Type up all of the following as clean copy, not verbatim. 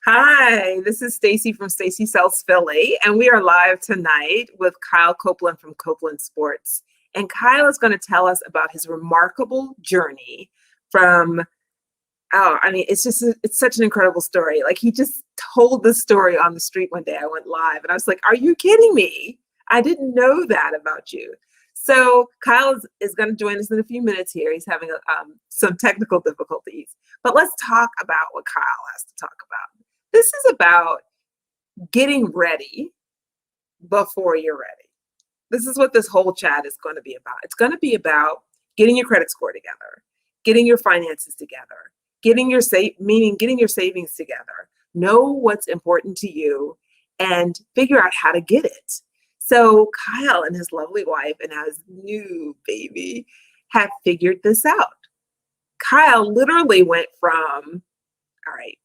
Hi, this is Stacy from Stacy Sells Philly, and we are live tonight with Kyle Copeland from Copeland Sports. And Kyle is going to tell us about his remarkable journey from, it's such an incredible story. Like, he just told this story on the street one day. I went live and I was like, are you kidding me? I didn't know that about you. So Kyle is going to join us in a few minutes here. He's having some technical difficulties, but let's talk about what Kyle has to talk about. This is about getting ready before you're ready. This is what this whole chat is going to be about. It's going to be about getting your credit score together, getting your finances together, getting your savings together, know what's important to you, and figure out how to get it. So Kyle and his lovely wife and his new baby have figured this out. Kyle literally went from, all right,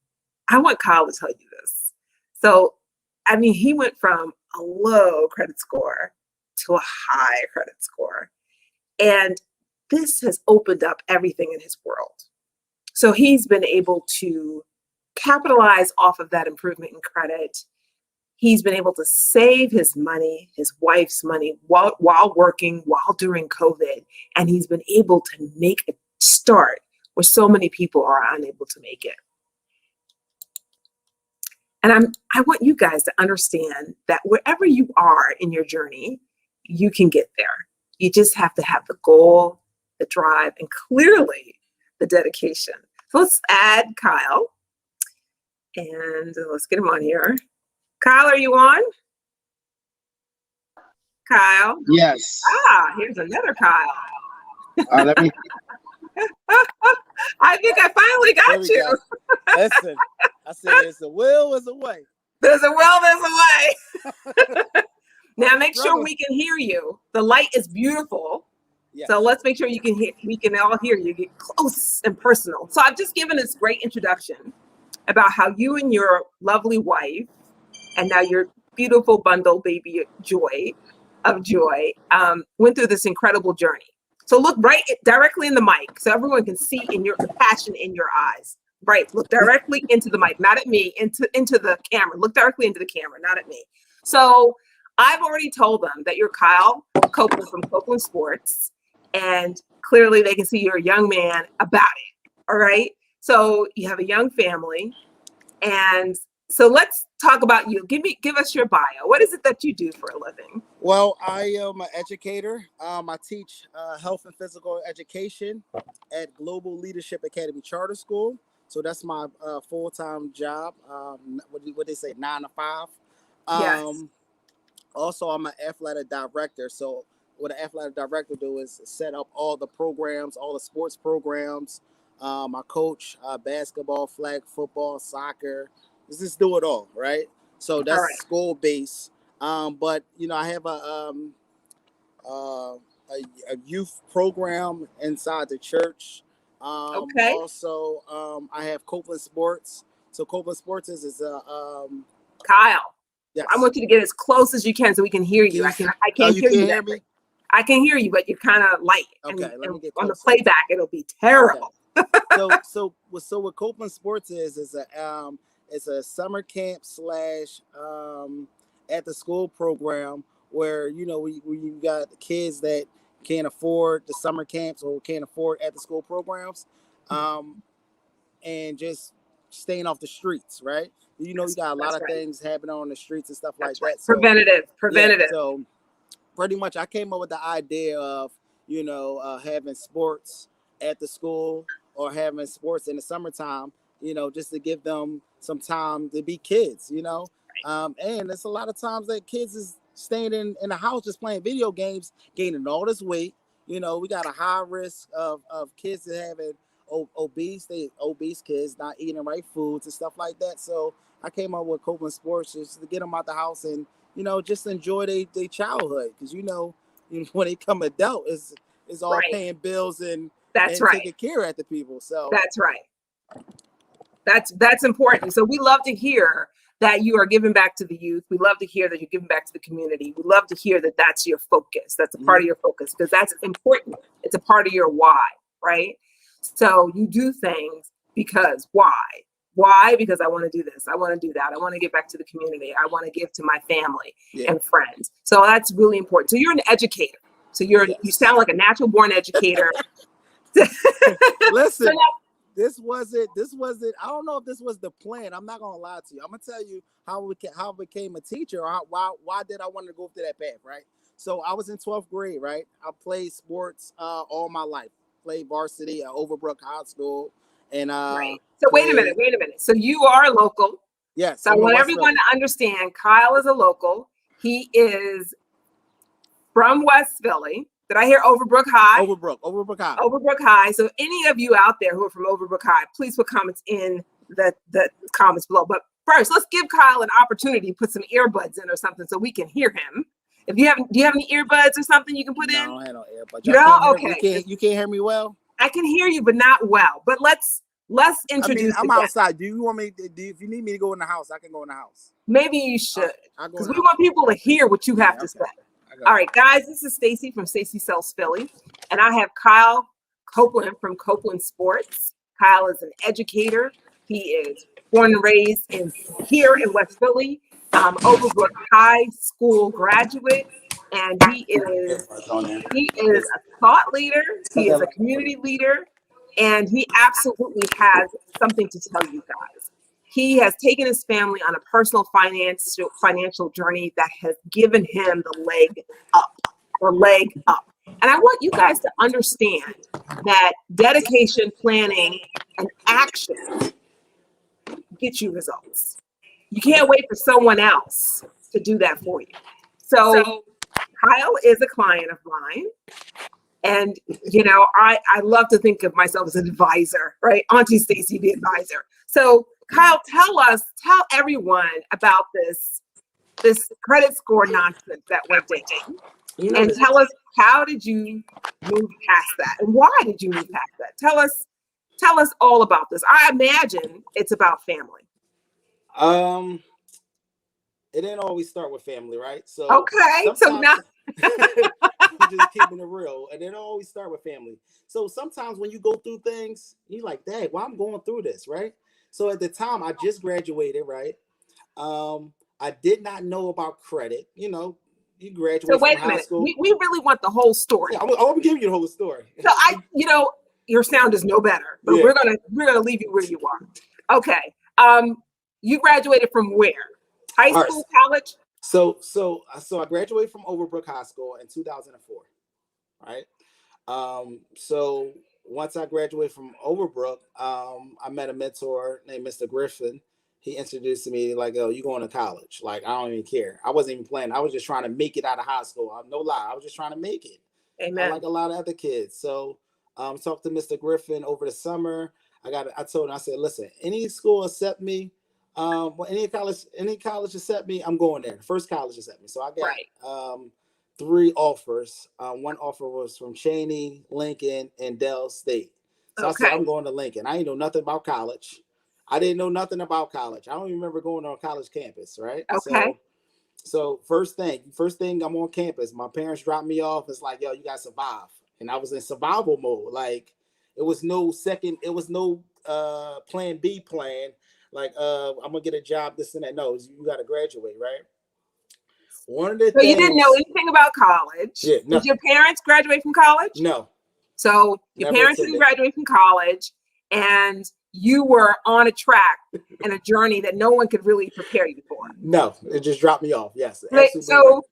I want Kyle to tell you this. So, he went from a low credit score to a high credit score. And this has opened up everything in his world. So he's been able to capitalize off of that improvement in credit. He's been able to save his money, his wife's money, while working, while during COVID. And he's been able to make a start where so many people are unable to make it. And I want you guys to understand that wherever you are in your journey, you can get there. You just have to have the goal, the drive, and clearly the dedication. So let's add Kyle and let's get him on here. Kyle, are you on? Kyle? Yes. Here's another Kyle. Let me. I think I finally got you. Go. Listen, I said there's a will, there's a way. There's a will, there's a way. Now make sure we can hear you. The light is beautiful. Yes. So let's make sure we can all hear you, get close and personal. So I've just given this great introduction about how you and your lovely wife, and now your beautiful bundle baby Joy, went through this incredible journey. So look directly in the mic so everyone can see the passion in your eyes. Right, look directly into the mic, not at me, into the camera. Look directly into the camera, not at me. So I've already told them that you're Kyle Copeland from Copeland Sports, and clearly they can see you're a young man about it. All right. So you have a young family, and so let's talk about you. Give us your bio. What is it that you do for a living? Well, I am an educator. I teach health and physical education at Global Leadership Academy Charter School. So that's my full-time job. What they say, 9 to 5. Yes. Also, I'm an athletic director. So what an athletic director do is set up all the programs, all the sports programs. I coach basketball, flag football, soccer. Just do it all, right? So that's right. School based. But I have a youth program inside the church. Okay. Also, I have Copeland Sports. So Copeland Sports is Kyle. Yes. I want you to get as close as you can so we can hear you. I can't hear you. Hear me? I can hear you, but you're kind of light. Okay, let me get close. On the playback, it'll be terrible. Okay. So what Copeland Sports is it's a summer camp / at the school program where we got kids that can't afford the summer camps or can't afford at the school programs, and just staying off the streets, right? You got a lot of things happening on the streets and stuff like that. So, preventative. Yeah, so pretty much I came up with the idea of having sports at the school or having sports in the summertime, just to give them some time to be kids, and there's a lot of times that kids is staying in the house just playing video games, gaining all this weight. We got a high risk of kids that having obese kids not eating the right foods and stuff like that. So I came up with Copeland Sports just to get them out the house and just enjoy their childhood, because when they come adult is all right. Paying bills and taking care of the people. So that's right. That's important. So we love to hear that you are giving back to the youth. We love to hear that you're giving back to the community. We love to hear that that's your focus. That's a part of your focus, because that's important. It's a part of your why, right? So you do things because why? Why? Because I want to do this. I want to do that. I want to give back to the community. I want to give to my family and friends. So that's really important. So you're an educator. So you sound like a natural born educator. Listen, this wasn't, I don't know if this was the plan. I'm not going to lie to you. I'm going to tell you how I became a teacher, or why did I want to go through that path, right? So I was in 12th grade, right? I played sports all my life. Played varsity at Overbrook High School. And right. So wait a minute. So you are local. Yes. So I want everyone to understand Kyle is a local. He is from West Philly. Did I hear Overbrook High? Overbrook High. Overbrook High. So any of you out there who are from Overbrook High, please put comments in the comments below. But first, let's give Kyle an opportunity to put some earbuds in or something so we can hear him. If you have, do you have any earbuds or something you can put in? No, I don't have no earbuds. Okay. You can't hear me well? I can hear you, but not well. But let's introduce. I'm outside. Do you want me? If you need me to go in the house, I can go in the house. Maybe you should, because we want people to hear what you have to say. All right, guys, this is Stacy from Stacy Sells Philly, and I have Kyle Copeland from Copeland Sports. Kyle is an educator. He is born and raised here in West Philly, Overbrook High School graduate, and he is a thought leader. He is a community leader, and he absolutely has something to tell you guys. He has taken his family on a personal financial journey that has given him the leg up. And I want you guys to understand that dedication, planning, and action get you results. You can't wait for someone else to do that for you. So Kyle is a client of mine. And, I love to think of myself as an advisor, right? Auntie Stacy, the advisor. So Kyle, tell everyone about this credit score nonsense that went down. And tell us, how did you move past that? And why did you move past that? Tell us all about this. I imagine it's about family. It didn't always start with family, right? So okay, so now just keeping it real, and it don't always start with family. So sometimes when you go through things, you're like, "Dang, why I'm going through this?" Right? So at the time, I just graduated, right? I did not know about credit. You graduate so wait from a minute. high school. We really want the whole story. Yeah, I want to give you the whole story. So your sound is no better, but we're gonna leave you where you are. Okay. You graduated from where? High school, college? So I graduated from Overbrook High School in 2004, right? So once I graduated from Overbrook, I met a mentor named Mr. Griffin. He introduced me like, "Oh, you going to college?" Like, I don't even care. I wasn't even planning. I was just trying to make it out of high school. No lie, I was just trying to make it. Amen. Like a lot of other kids. So talked to Mr. Griffin over the summer. I told him, I said, "Listen, any school accept me. Any college accept me, I'm going there. The first college accept me." So I got 3 offers. One offer was from Cheney, Lincoln, and Dell State. So I said, I'm going to Lincoln. I ain't know nothing about college. I didn't know nothing about college. I don't even remember going on a college campus, right? Okay. So first thing I'm on campus, my parents dropped me off. It's like, "Yo, you gotta survive." And I was in survival mode. Like it was no plan B plan. Like, I'm gonna get a job, this and that. No, you got to graduate, right? One of the things. You didn't know anything about college. Yeah, no. Did your parents graduate from college? No. So your parents didn't graduate from college, and you were on a track and a journey that no one could really prepare you for. No, it just dropped me off. Yes. Right. So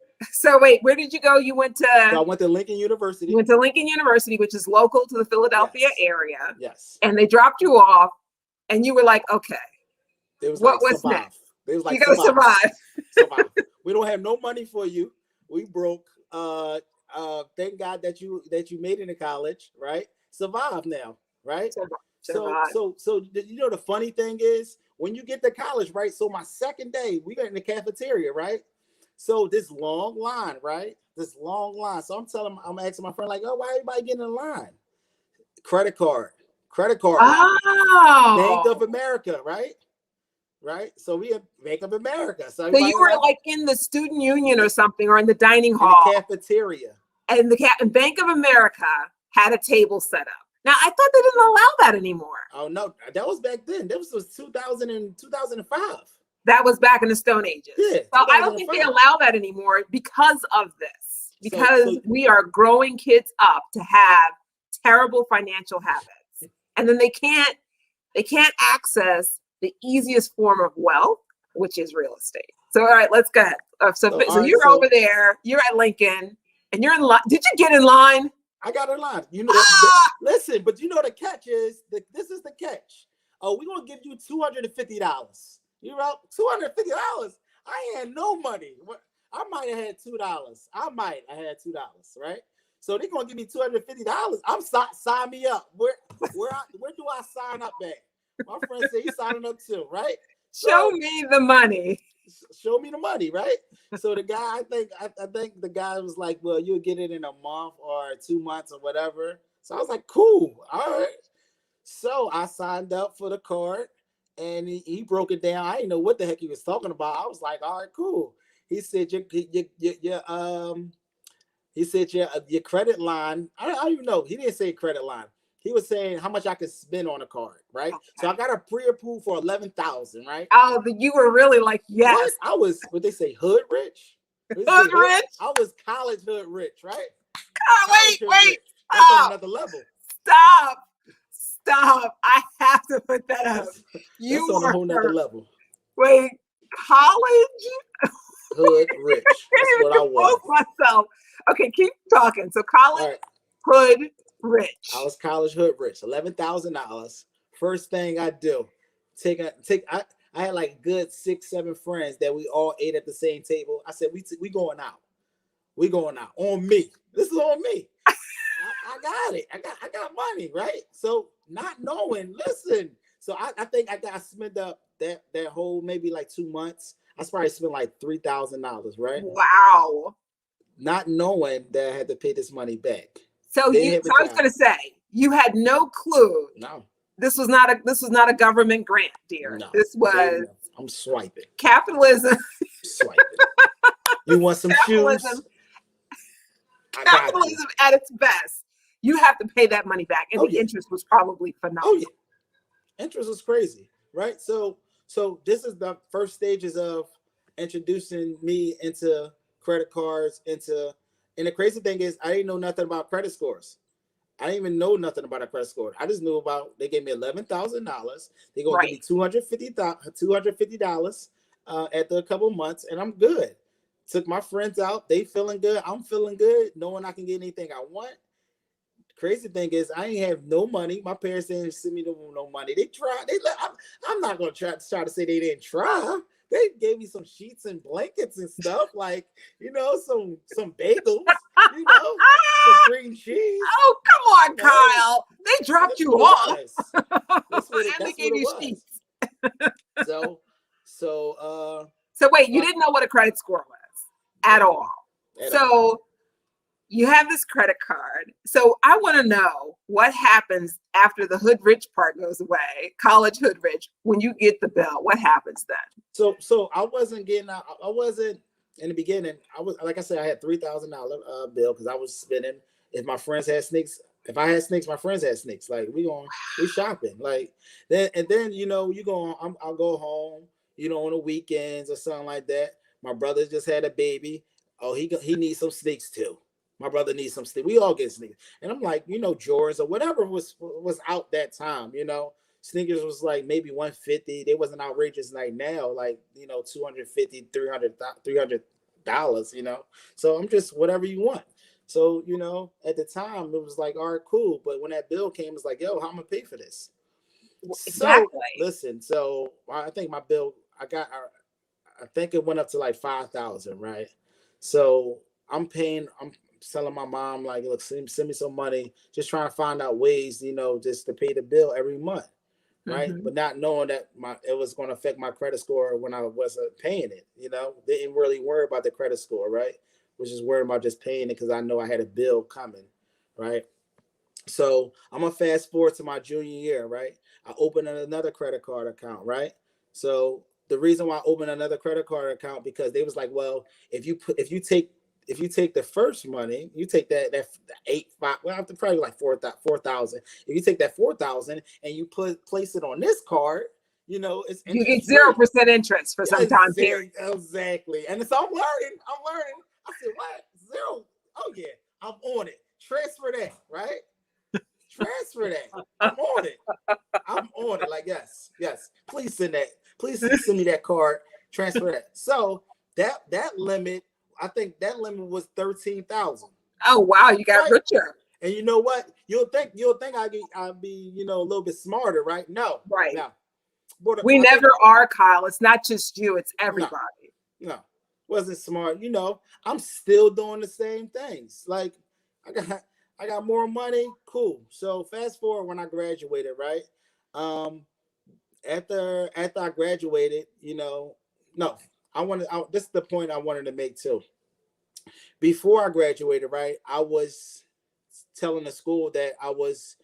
wait, where did you go? You went to. So I went to Lincoln University. You went to Lincoln University, which is local to the Philadelphia area. Yes. And they dropped you off, and you were like, "Okay." It was what like was survive. next? It was like you gotta survive. Survive. We don't have no money for you. We broke. Thank God that you made it in college, right? Survive now, right? Survive. So the funny thing is when you get to college, right? So my second day, we got in the cafeteria, right? So this long line, right? So I'm asking my friend, like, "Oh, why everybody getting in line?" Credit card. Oh. Bank of America, right? Right. So we have Bank of America. So you were like in the student union or something, or in the dining hall, in the cafeteria, and Bank of America had a table set up. Now, I thought they didn't allow that anymore. Oh no, that was back then. That was 2000 and 2005. That was back in the Stone Ages. Yeah, So I don't think they allow that anymore because of this. Because so we are growing kids up to have terrible financial habits. And then they can't access the easiest form of wealth, which is real estate. So all right, let's go ahead. So you're over there, you're at Lincoln, and you're in line. Did you get in line? I got in line. Listen, but you know the catch is this is the catch. Oh, we're gonna give you $250. You know, $250. I had no money. I might have had $2. I might have had $2, right? So they're gonna give me $250. Sign me up. Where do I sign up at? My friend said he's signing up too, right? Show me the money. Show me the money, right? So the guy, I think the guy was like, well, you'll get it in a month or 2 months or whatever. So I was like, cool, all right. So I signed up for the card, and he broke it down. I didn't know what the heck he was talking about. I was like, all right, cool. He said your credit line. I don't even know. He didn't say credit line. He was saying how much I could spend on a card, right? Okay. So I got a pre-approved for $11,000, right? Oh, but you were really like, yes. What? I was, what they say, hood rich? Hood rich? I was college hood rich, right? Wait. That's on another level. Stop. I have to put that up. That's on a whole nother level. Wait, college? Hood rich. That's what I was. Myself. Okay, keep talking. So college, hood rich. I was college hood rich. $11,000. First thing I do, I had like good 6-7 friends that we all ate at the same table. I said, we going out. We going out on me. This is on me. I got it. I got money, right? So not knowing, listen. So I think I got spent up that whole maybe like 2 months. I probably spent like $3,000, right? Wow. Not knowing that I had to pay this money back. So I was going to say, you had no clue. No. This was not a government grant, dear. No, this was. I'm swiping. Capitalism. Swiping. You want some shoes? Capitalism at its best. You have to pay that money back, and the interest was probably phenomenal. Oh yeah, interest was crazy, right? So this is the first stages of introducing me into credit cards, and the crazy thing is I didn't know nothing about credit scores. I didn't even know nothing about a credit score. I just knew about they gave me $11,000. They're gonna give me $250 after a couple months, and I'm good. Took my friends out. They feeling good. I'm feeling good, knowing I can get anything I want. Crazy thing is, I ain't have no money. My parents didn't send me no money. They tried. I'm not gonna try to say they didn't try. They gave me some sheets and blankets and stuff, like, some bagels, some green cheese. Oh, come on, Kyle. They dropped you off. And they gave you sheets. So wait, you didn't know what a credit score was at all. So you have this credit card. So I want to know what happens after the hood rich part goes away, college hood rich, when you get the bill. What happens then? So I wasn't in the beginning. I was, like I said, I had $3,000 bill because I was spending. If my friends had sneaks, if I had sneaks, my friends had sneaks. Like we shopping. Like then I'll go home, on the weekends or something like that. My brother just had a baby. Oh, he needs some sneaks too. My brother needs some sneakers. We all get sneakers. And I'm like, Jordans or whatever was out that time, Sneakers was like maybe $150. They wasn't outrageous like now, like, $250, $300, So I'm just whatever you want. So, at the time it was like, all right, cool. But when that bill came, it's like, yo, how am I pay for this? Exactly. So listen, so I think my bill, I think it went up to like 5,000, right? So I'm telling my mom, like, look, send me some money, just trying to find out ways, just to pay the bill every month, right? Mm-hmm. But not knowing that it was going to affect my credit score when I wasn't paying it, Didn't really worry about the credit score, right? Was just worried about just paying it because I know I had a bill coming, right? So I'm going to fast forward to my junior year, right? I opened another credit card account, right? So the reason why I opened another credit card account, because they was like, well, if you if you take the first money, you take that 8 5 well after probably like 4,000. If you take that 4,000 and you place it on this card, it's You get interest free. 0% interest for some time period. Exactly. And so I'm learning. I said, what? Zero? Oh yeah, I'm on it. Transfer that, right? Transfer that. I'm on it. I'm on it. Like, yes. Please send that. Please send me that card. Transfer that. So that limit, I think that limit was 13,000. Oh wow, you got richer. And you know what? You'll think I'd be a little bit smarter, right? No. Right. No. We never are, Kyle. It's not just you, it's everybody. No. Wasn't smart. I'm still doing the same things. Like I got more money. Cool. So fast forward when I graduated, right? After I graduated, no, this is the point I wanted to make too. Before I graduated, right, I was telling the school that I was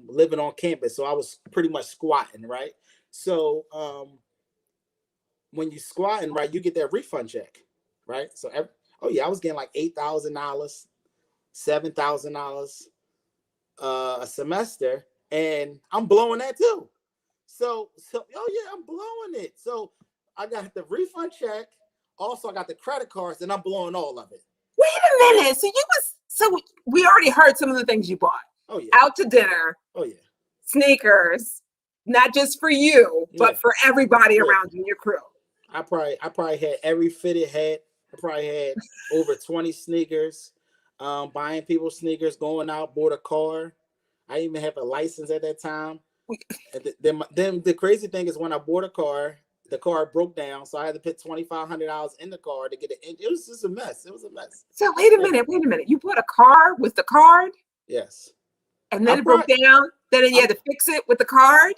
living on campus. So I was pretty much squatting, right? So when you squatting, right, you get that refund check, right? So I was getting like $8,000, $7,000 a semester, and I'm blowing that too. So I'm blowing it. So I got the refund check. Also, I got the credit cards, and I'm blowing all of it. Wait a minute. So we already heard some of the things you bought. Oh yeah. Out to dinner. Oh yeah. Sneakers, not just for you, but for everybody around you, your crew. I probably had every fitted hat. I probably had over 20 sneakers. Buying people sneakers, going out, bought a car. I even have a license at that time. Then the crazy thing is when I bought a car, the car broke down, so I had to put $2,500 in the car to get it. It was just a mess. It was a mess. So wait a minute. You bought a car with the card? Yes. And then it broke down. Then you had to fix it with the card.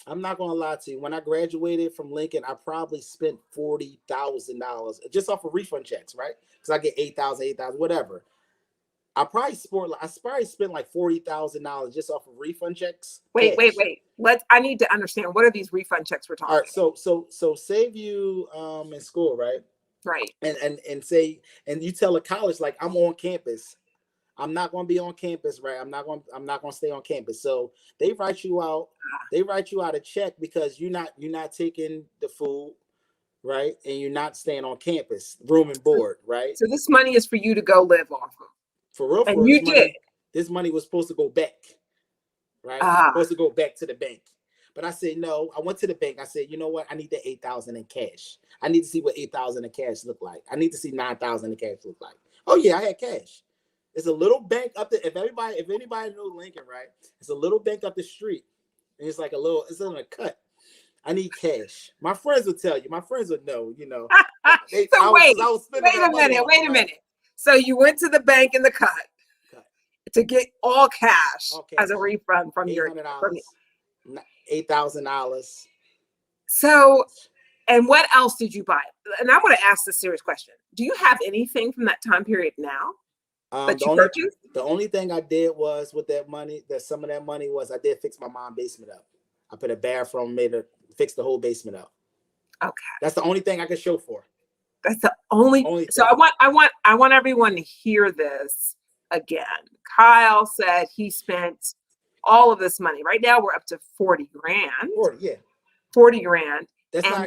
I'm not gonna lie to you. When I graduated from Lincoln, I probably spent $40,000 just off of refund checks, right? Because I get 8,000, whatever. I probably spent like $40,000 just off of refund checks. Wait. I need to understand, what are these refund checks we're talking about? All right, so save you in school, right? Right. And you tell a college, like, I'm on campus. I'm not going to be on campus, right? I'm not going to stay on campus. So they write you out. They write you out a check because you're not taking the food, right? And you're not staying on campus, room and board, right? So this money is for you to go live off of. For real, and you did. This money was supposed to go back, right? Supposed to go back to the bank. But I said no. I went to the bank. I said, you know what? I need the 8,000 in cash. I need to see what 8,000 in cash look like. I need to see 9,000 in cash look like. Oh yeah, I had cash. It's a little bank up there. If anybody knows Lincoln, right? It's a little bank up the street, and it's in a cut. I need cash. My friends would tell you. My friends would know. Wait a minute. So you went to the bank in the cut to get all cash as a refund from your $8,000. So, and what else did you buy? And I want to ask this serious question. Do you have anything from that time period now that you purchased? The only thing I did was with that money, some of that money was I did fix my mom's basement up. I put a bathroom, fix the whole basement up. Okay. That's the only thing I could show for. That's the only thing. So I want everyone to hear this again. Kyle said he spent all of this money. Right now we're up to 40 grand. 40 grand. That's not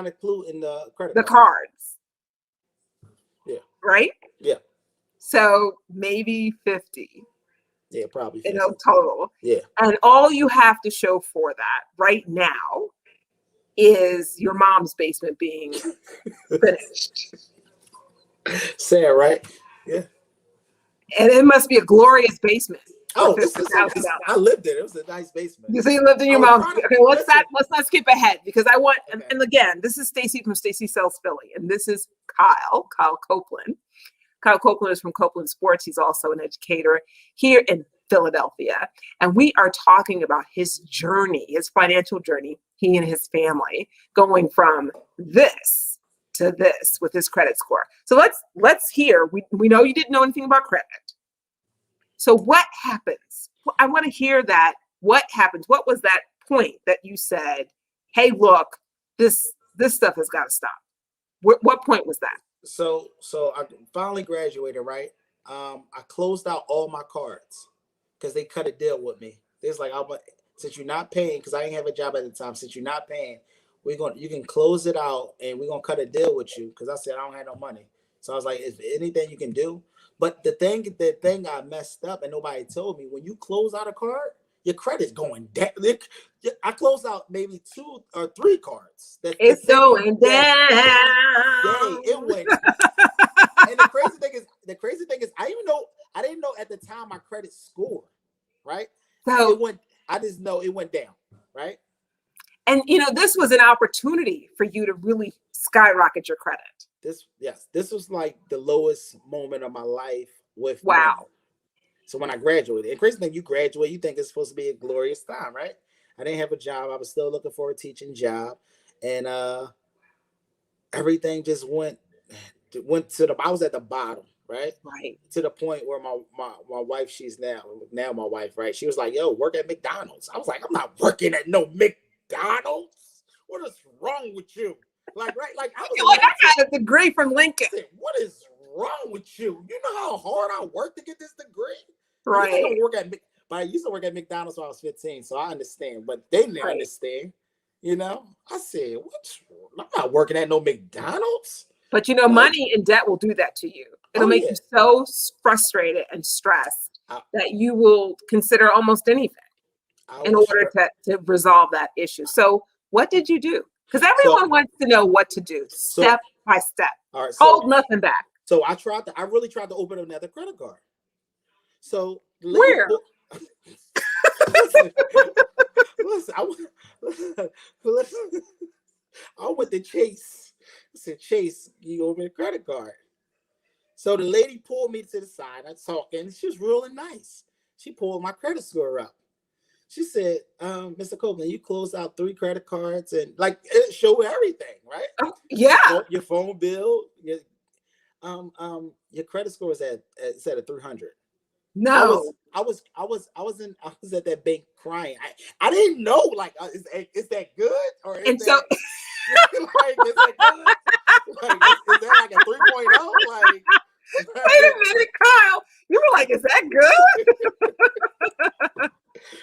a clue in the credit the cards. Yeah. Right? Yeah. So maybe 50. Yeah, probably 50. Total. Yeah. And all you have to show for that right now is your mom's basement being finished. Sad, right? Yeah. And it must be a glorious basement. Oh, I lived in it. It was a nice basement. So you lived in your mom's. Okay, let's not skip ahead because I want. Okay. And again, this is Stacy from Stacy Sells Philly, and this is Kyle Copeland. Kyle Copeland is from Copeland Sports. He's also an educator here in Philadelphia, and we are talking about his journey, his financial journey. He and his family going from this to this with his credit score. So let's hear. We know you didn't know anything about credit. So what happens? I want to hear that. What happens? What was that point that you said, "Hey, look, this stuff has got to stop"? What point was that? So I finally graduated, right? I closed out all my cards because they cut a deal with me. It's like, since you're not paying, because I didn't have a job at the time. Since you're not paying, you can close it out, and we're gonna cut a deal with you. Because I said I don't have no money. So I was like, is there anything you can do? But the thing I messed up, and nobody told me, when you close out a card, your credit's going down. I closed out maybe 2 or 3 cards. The It's thing going that down. day it went. And the crazy thing is, I didn't know at the time my credit score, right? So, It went. I just know it went down, right? and this was an opportunity for you to really skyrocket your credit. This was like the lowest moment of my life with money. Wow. So when I graduated, and crazy thing, you graduate, you think it's supposed to be a glorious time, right? I didn't have a job. I was still looking for a teaching job, and everything just went to the. I was at the bottom, right? Right. To the point where my wife, she's now my wife, right? She was like, "Yo, work at McDonald's." I was like, "I'm not working at no McDonald's. What is wrong with you?" Like, right? Like, I was You're like, like, I got a degree from Lincoln. I said, "What is wrong with you? You know how hard I worked to get this degree? You think Right. I work at but I used to work at McDonald's when I was 15, so I understand. But they didn't Right. understand. I said, "What? I'm not working at no McDonald's." But Like, money and debt will do that to you. It'll oh make yeah. you so frustrated and stressed I, that you will consider almost anything I in was order stressed. to resolve that issue. So what did you do? Because So everyone wants to know what to do, so step by step. all right. Hold nothing back. So I really tried to open another credit card. So the lady Where? pulled, listen, listen, listen, I went to Chase. I said, "Chase, you open a credit card." So the lady pulled me to the side. I talking. She was really nice. She pulled my credit score up. She said, "Mr. Copeland, you closed out 3 credit cards, and like it showed everything, right? Oh, yeah. Your phone bill, your credit score is at a 300." I was No. I was I was I was in I was at that bank crying. I didn't know, like, is that good, or is And so that like, is that good? Like, is that like a 3.0? Like, wait a minute, Kyle. You were like, is that good?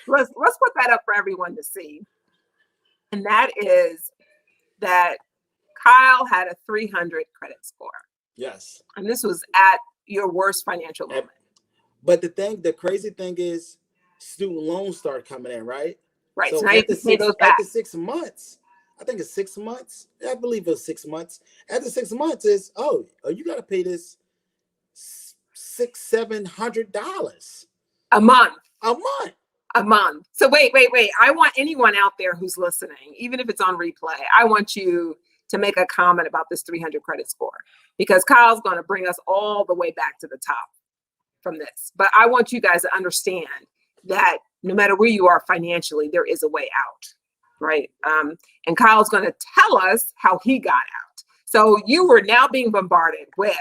Let's put that up for everyone to see. And that is that Kyle had a 300 credit score. yes. And this was at your worst financial moment. But the crazy thing is, student loans start coming in, right? Right. So So now you can pay those back. after 6 months, I think it's 6 months. I believe it was 6 months. After 6 months is, you got to pay this $600-700 A month. a month. A month. So wait. I want anyone out there who's listening, even if it's on replay, I want you to make a comment about this 300 credit score, because Kyle's going to bring us all the way back to the top from this. But I want you guys to understand that no matter where you are financially, there is a way out, right? And Kyle's going to tell us how he got out. So you were now being bombarded with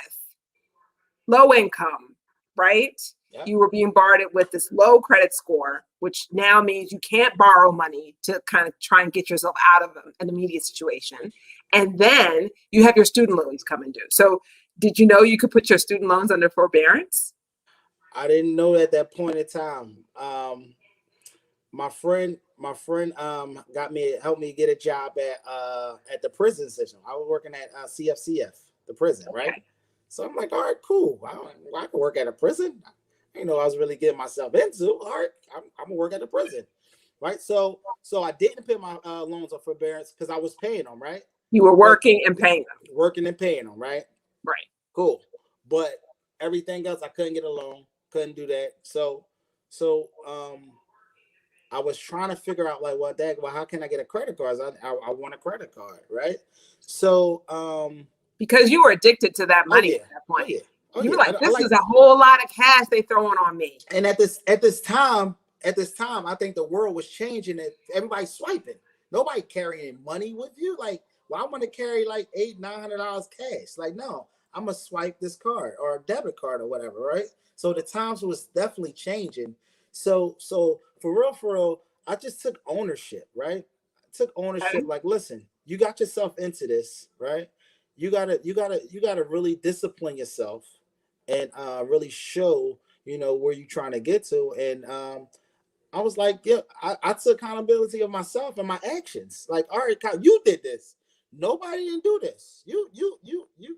low income, right? Yep. You were being bombarded with this low credit score, which now means you can't borrow money to kind of try and get yourself out of an immediate situation. And then you have your student loans coming due. So did you know you could put your student loans under forbearance? I didn't know at that point in time. My friend helped me get a job at the prison system. I was working at CFCF, the prison, right? Okay. So I'm like, all right, cool. I can work at a prison. I know I was really getting myself into. All right, I'm gonna work at the prison, right? So I didn't pay my loans on forbearance because I was paying them, right? You were working and paying them. Working and paying them, right? Right. Cool. But everything else, I couldn't get a loan. Couldn't do that. So I was trying to figure out, like, well, how can I get a credit card? I want a credit card, right? So because you were addicted to that money at that point. You were like, this is a whole lot of cash they throwing on me. And at this time, I think the world was changing. Everybody's swiping. Nobody carrying money with you. Like, well, I want to carry like $800-900 cash. Like, no, I'm gonna swipe this card or a debit card or whatever, right? So the times was definitely changing. So for real, I just took ownership, right? I took ownership. Like, listen, you got yourself into this, right? you gotta really discipline yourself and really show where you're trying to get to. And I was like, yeah, I took accountability of myself and my actions. Like, all right, Kyle, you did this. Nobody didn't do this. You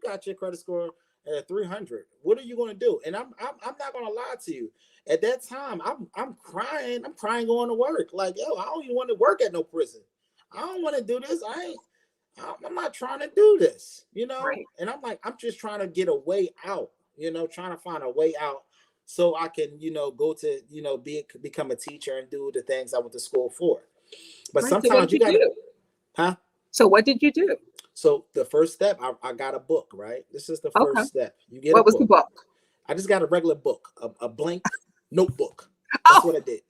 got your credit score at 300. What are you going to do? And I'm not going to lie to you. At that time, I'm crying. I'm crying going to work. Like, yo, I don't even want to work at no prison. I don't want to do this. I'm not trying to do this, Right. And I'm like, I'm just trying to get a way out, trying to find a way out so I can, go to, become a teacher and do the things I went to school for. But Right. So what sometimes did you you gotta, do? huh? So what did you do? So the first step, I got a book, right? This is the Okay. first step. You get a What was the book. book? I just got a regular book, a blank notebook. That's Oh, what I did.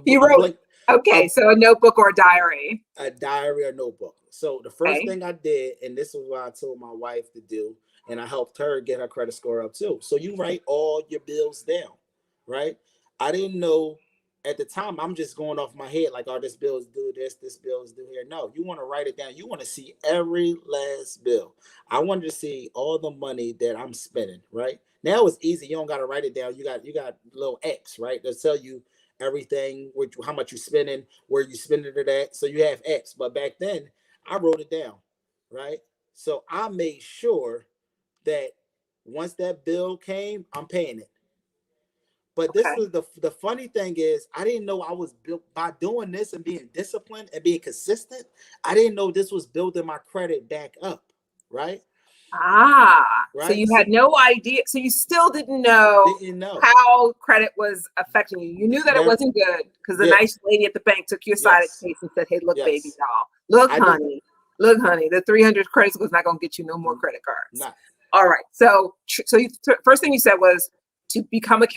you A wrote. blank, Okay, a, so a notebook or a diary. a diary or notebook. So the first Okay. thing I did, and this is what I told my wife to do, and I helped her get her credit score up too. So you write all your bills down, right? I didn't know at the time. I'm just going off my head like, oh, this bill is due this bill is due here. No, you want to write it down. You want to see every last bill. I wanted to see all the money that I'm spending, right? Now it's easy. You don't got to write it down. You got little X, right? They'll tell you everything, which how much you spending, where you spending it at. So you have X. But back then, I wrote it down, right? So I made sure that once that bill came, I'm paying it. But this Okay. is the funny thing is I didn't know I was built by doing this and being disciplined and being consistent. I didn't know this was building my credit back up, right? So Right. you So had no idea. So you still didn't know didn't know. how credit was affecting you. You knew that it Never. wasn't good because the Yeah. nice lady at the bank took you aside at Yes. Chase and said, "Hey, look, baby Yes. doll, look, I did honey, look, honey, the 300 credit score is not going to get you no more credit cards." not. All right. First thing you said was to become Yes.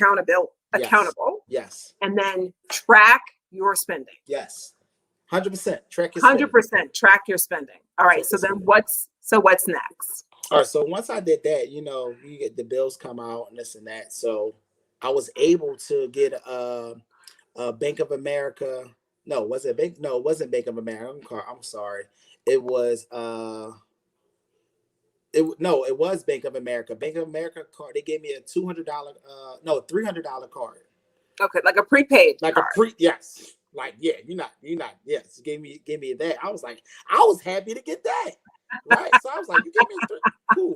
accountable, Yes. and then track your spending. Yes. 100%. Track your spending. 100% track your spending. All right. Track So your then spending. what's next? All right. So once I did that, you get the bills come out and this and that. So I was able to get Bank of America. No, was it Bank? No, it wasn't Bank of America. I'm sorry. It was it was Bank of America. Bank of America card. They gave me a $200 no, $300 card. Okay, like a prepaid Like card. yes. Like, yeah, you're not, yes. Gave me that. I was like, I was happy to get that. Right. So I was like, you give me cool.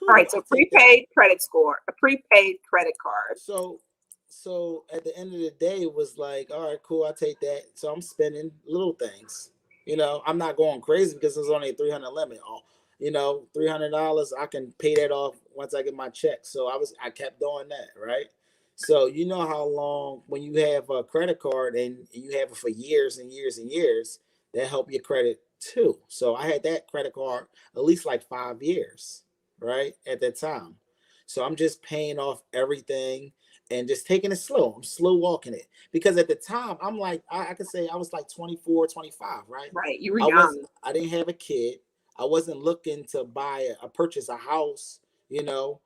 All right, so I'll take that. prepaid credit score, a prepaid credit card. So at the end of the day, it was like, all right, cool, I take that. So I'm spending little things. I'm not going crazy because there's only a 300 limit. Oh, $300, I can pay that off once I get my check. So I kept doing that, right? So you know how long when you have a credit card and you have it for years and years and years, that help your credit too. So I had that credit card at least like 5 years, right? At that time. So I'm just paying off everything and just taking it slow. I'm slow walking it because at the time I'm like, I could say I was like 24, 25, right? Right, you were young. I didn't have a kid. I wasn't looking to purchase a house, you know.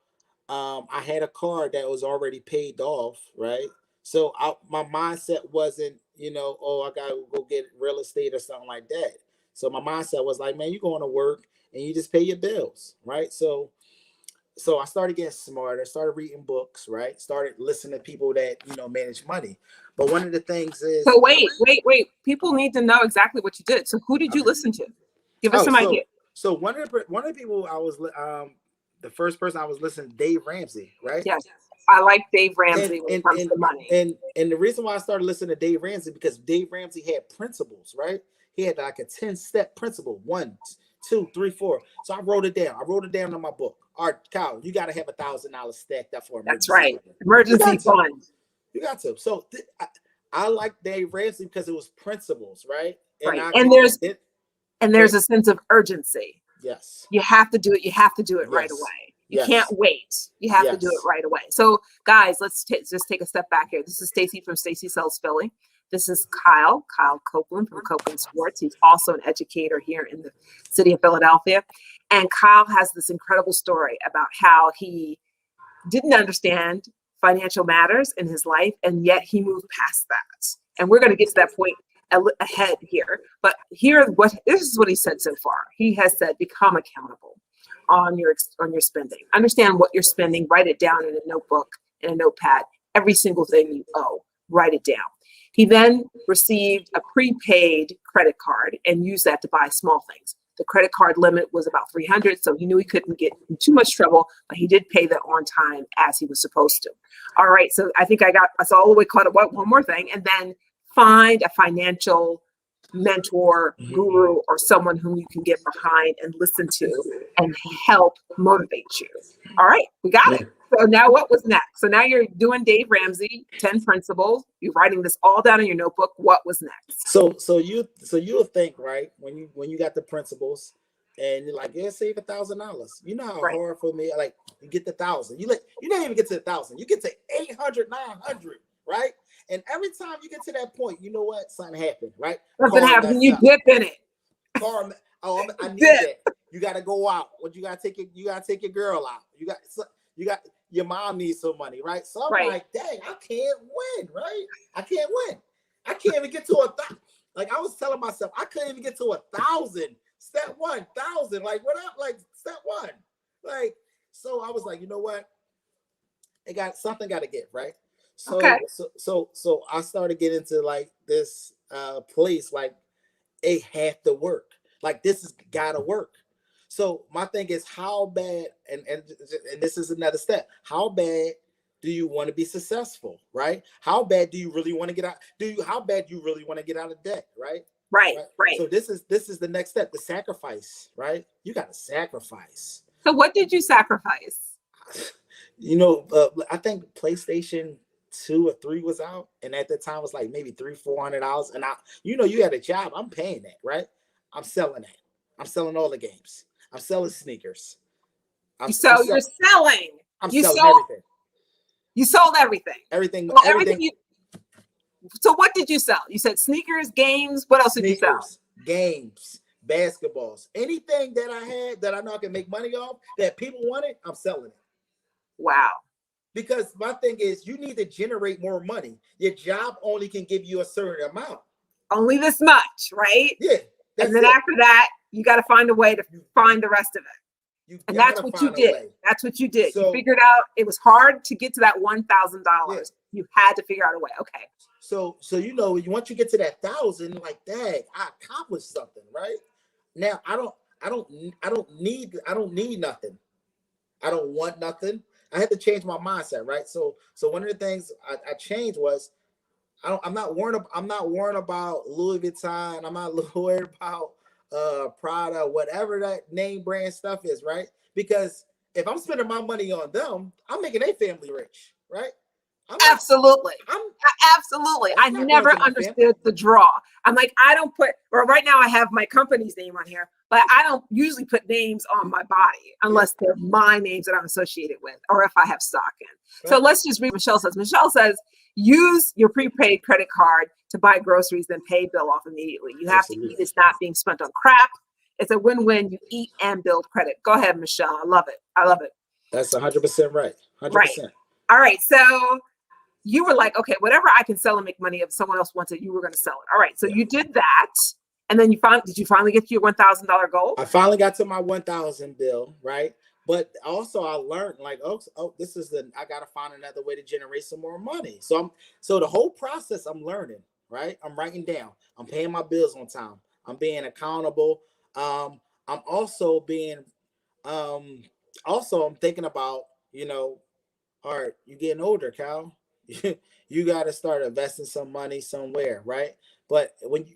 I had a car that was already paid off, right? So my mindset wasn't, oh, I gotta go get real estate or something like that. So my mindset was like, man, you're going to work and you just pay your bills, right? So I started getting smarter, started reading books, right? Started listening to people that, manage money. But one of the things is, So wait. People need to know exactly what you did. So who did you okay. listen to? Give us Oh, some idea. so one of the people I was the first person I was listening to, Dave Ramsey, right? Yes, I like Dave And Ramsey when it and comes and to money. and the reason why I started listening to Dave Ramsey because Dave Ramsey had principles, right? He had like a 10-step principle. 1, 2, 3, 4. So I wrote it down. I wrote it down in my book. All right, Kyle, you got to have $1,000 stacked up for That's emergency right. fund. You Emergency got to. fund. You got to. So I like Dave Ramsey because it was principles, right? And Right. I And could there's a sense of urgency. yes. You have to do it. You have to do it right Yes. away. You can't Yes. wait. You have to do it Yes. right away. So, guys, let's just take a step back here. This is Stacy from Stacy Sells Philly. This is Kyle Copeland from Copeland Sports. He's also an educator here in the city of Philadelphia. And Kyle has this incredible story about how he didn't understand financial matters in his life, and yet he moved past that. And we're going to get to that point ahead here. But this is what he said so far. He has said, become accountable. on your spending. Understand what you're spending. Write it down in a notebook, in a notepad. Every single thing you owe, write it down. He then received a prepaid credit card and used that to buy small things. The credit card limit was about $300, so he knew he couldn't get in too much trouble, but he did pay that on time as he was supposed to. All right, so I think I got us all the way caught up. One more thing, and then find a financial mentor, guru, or someone whom you can get behind and listen to and help motivate you. All right, we got it. So now what was next? So now you're doing Dave Ramsey, 10 principles. You're writing this all down in your notebook. What was next? So you'll think, right, when you got the principles and you're like, yeah, save $1,000. You know how hard for me, like you get the 1,000. You don't even get to 1,000. You get to 800, 900, right? And every time you get to that point, you know what? Something happened, right? Something happened. You dip in it. I need that. You got to go out. What you got to take your girl out. You got your mom needs some money, right? So I'm like, dang, I can't win, right? I can't win. I can't even get to 1,000. Like I was telling myself, I couldn't even get to 1,000. Step 1,000. Like what up? Like step one. Like so, I was like, you know what? Something got to give, right? So, so I started getting into like this place, like it had to work. Like this has got to work. So my thing is, how bad, and this is another step. How bad do you want to be successful, right? How bad do you really want to get out? How bad do you really want to get out of debt, right? Right. So this is the next step, the sacrifice, right? You got to sacrifice. So what did you sacrifice? I think PlayStation 2 or 3 was out, and at the time it was like maybe $300-400, and you had a job. I'm paying that, right? I'm selling that. I'm selling all the games. I'm selling sneakers. You're selling. I'm selling everything. You sold everything. Everything. So what did you sell? You said sneakers, games. What else did you sell? Games, basketballs, anything that I had that I know I can make money off that people wanted, I'm selling it. Wow. Because my thing is, you need to generate more money. Your job only can give you a certain amount. Only this much, right? Yeah. And then after that, you got to find a way to find the rest of it. And that's what you did. That's what you did. So, you figured out it was hard to get to that $1,000. Yeah. You had to figure out a way. Okay. So once you get to that 1,000, like, dang, I accomplished something, right? Now I don't need nothing. I don't want nothing. I had to change my mindset, right? So one of the things I changed was I'm not worried about Louis Vuitton. I'm not worried about Prada, whatever that name brand stuff is, right? Because if I'm spending my money on them, I'm making their family rich, right? Absolutely. I never understood the draw. I'm like, right now I have my company's name on here, but I don't usually put names on my body unless they're my names that I'm associated with, or if I have stock in. Right. So let's just read what Michelle says. Michelle says, use your prepaid credit card to buy groceries, then pay bill off immediately. You have to eat. It's not being spent on crap. It's a win-win. You eat and build credit. Go ahead, Michelle. I love it. That's 100% right. 100%. Right. All right. So you were like, okay, whatever I can sell and make money, if someone else wants it, you were going to sell it. All right. So you did that. And then did you finally get to your $1,000 goal? I finally got to my 1,000 bill, right? But also I learned like, I got to find another way to generate some more money. So the whole process I'm learning, right? I'm writing down, I'm paying my bills on time. I'm being accountable. I'm also being, I'm thinking about, all right, you're getting older, Cal. You got to start investing some money somewhere, right? But when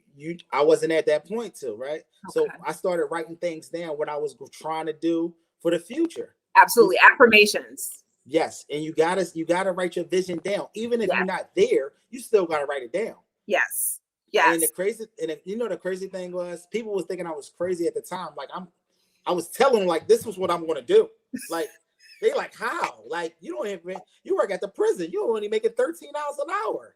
I wasn't at that point too, right? Okay. So I started writing things down, what I was trying to do for the future. Absolutely. Affirmations. Yes. And you gotta write your vision down. Even if you're not there, you still gotta write it down. Yes. And the crazy thing was, people was thinking I was crazy at the time. Like I was telling them like, this was what I'm gonna do. Like, they like, how? Like, you work at the prison. You only making $13 an hour.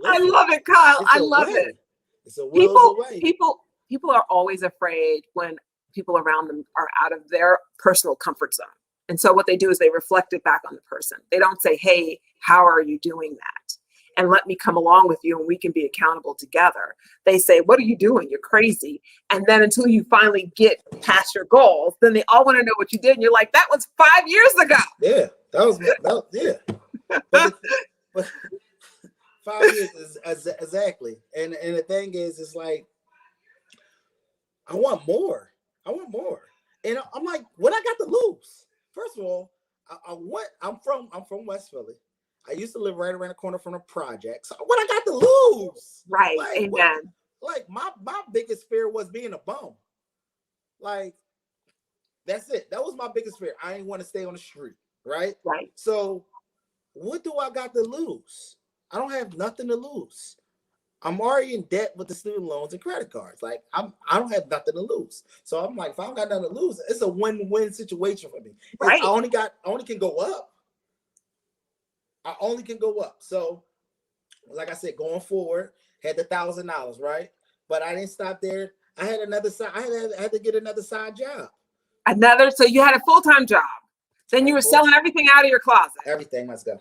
I love it, Kyle. I love it. It's a will away. People are always afraid when people around them are out of their personal comfort zone. And so what they do is they reflect it back on the person. They don't say, hey, how are you doing that? and let me come along with you and we can be accountable together. They say, what are you doing? You're crazy. And then until you finally get past your goals, then they all want to know what you did. And you're like, that was 5 years ago. Yeah, but 5 years is exactly. And the thing is, it's like, I want more. And I'm like, what I got to lose? First of all, I'm from West Philly. I used to live right around the corner from the project. So what I got to lose? Right. Like, Amen. my biggest fear was being a bum. Like, that's it. That was my biggest fear. I didn't want to stay on the street. Right. Right. So what do I got to lose? I don't have nothing to lose. I'm already in debt with the student loans and credit cards. Like, I don't have nothing to lose. So I'm like, if I don't got nothing to lose, it's a win-win situation for me. Right. I only can go up. I only can go up. So, like I said, going forward, had the $1,000, right? But I didn't stop there. I had another side. I had to get another side job. So you had a full-time job. Then you were selling everything out of your closet. Everything must go.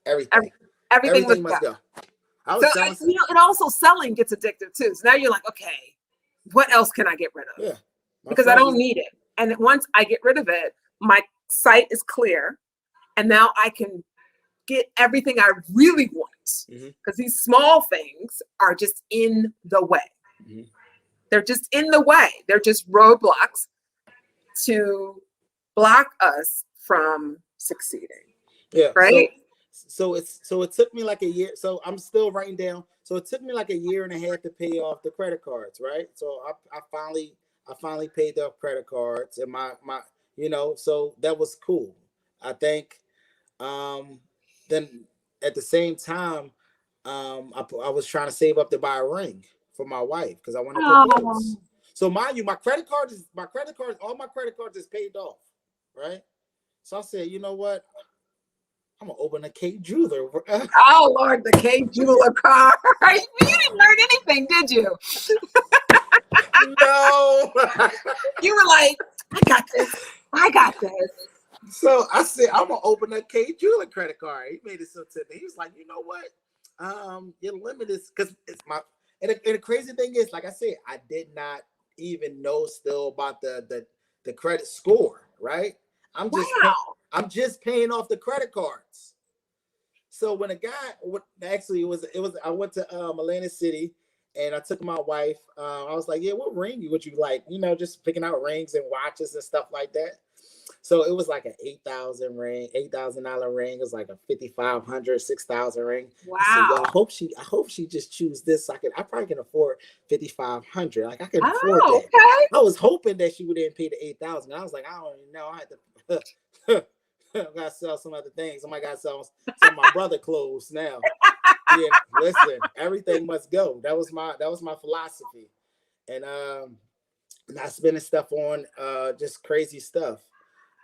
Everything must go. And also selling gets addictive too. So now you're like, okay, what else can I get rid of? Yeah. Because I don't need it. And once I get rid of it, my sight is clear. And now I can get everything I really want. Because these small things are just in the way. Mm-hmm. They're just in the way. They're just roadblocks to block us from succeeding. Yeah. Right. So it took me like a year. So I'm still writing down. So it took me like a year and a half to pay off the credit cards, right? So I finally paid off credit cards, and my so that was cool. I think then at the same time, I was trying to save up to buy a ring for my wife because I want to propose. So mind you, all my credit cards is paid off, right? So I said, you know what? I'm gonna open a K jeweler. Oh Lord, the K jeweler car. You didn't learn anything, did you? No. You were like, I got this. So I said, I'm gonna open a K jeweler credit card. He made it so to me. He was like, you know what? Your limit is because it's my. And the crazy thing is, like I said, I did not even know still about the credit score, right? I'm just paying off the credit cards. So when a guy, actually it was I went to Atlanta City and I took my wife. I was like, yeah, what ring would you like? Just picking out rings and watches and stuff like that. So it was like an $8,000 ring. It was like a $5,500, $6,000 ring. Wow. I said, I hope she just choose this. I probably can afford $5,500. Like I can afford that. Okay. I was hoping that she wouldn't pay the $8,000. I was like, I don't even know. I had to I gotta sell some other things. Somebody gotta sell some of my brother clothes now. Yeah, listen, everything must go. That was my philosophy. And not spending stuff on just crazy stuff.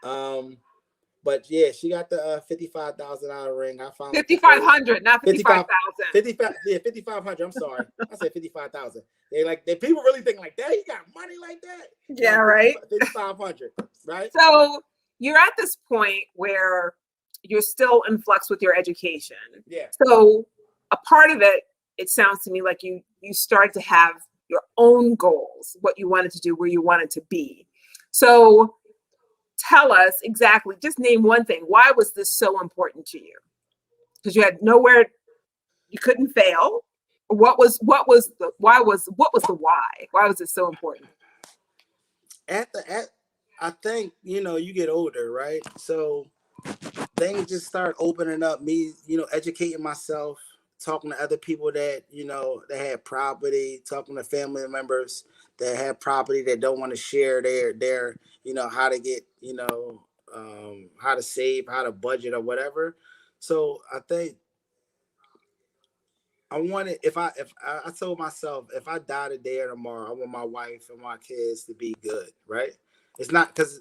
But yeah, she got the $55,000 ring. I found $5,500, not $55,000. 5,500. I'm sorry, I said 55,000. They people really think like that. You got money like that? Yeah, right. 5,500, right? So you're at this point where you're still in flux with your education. Yeah. So a part of it sounds to me like you start to have your own goals, what you wanted to do, where you wanted to be. So tell us exactly, just name one thing. Why was this so important to you? Because you had nowhere, you couldn't fail. What was the why? Why was it so important? I think, you get older, right? So things just start opening up. Me, educating myself, talking to other people that, that had property, talking to family members that have property that don't want to share their how to get, how to save, how to budget or whatever. So I think I wanted, if I told myself, if I die today or tomorrow, I want my wife and my kids to be good, right? It's not, because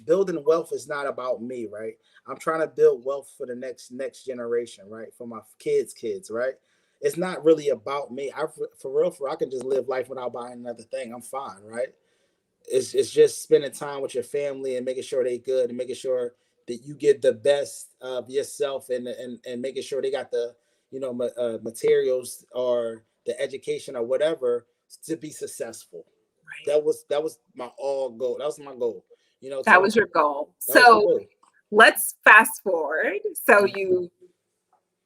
building wealth is not about me, right? I'm trying to build wealth for the next generation, right? For my kids, right? It's not really about me. For real, I can just live life without buying another thing. I'm fine, right? It's just spending time with your family and making sure they good and making sure that you get the best of yourself and making sure they got the materials or the education or whatever to be successful. Right. That was my all goal. That was my goal. That was your goal. That was the So goal. let's fast forward. So you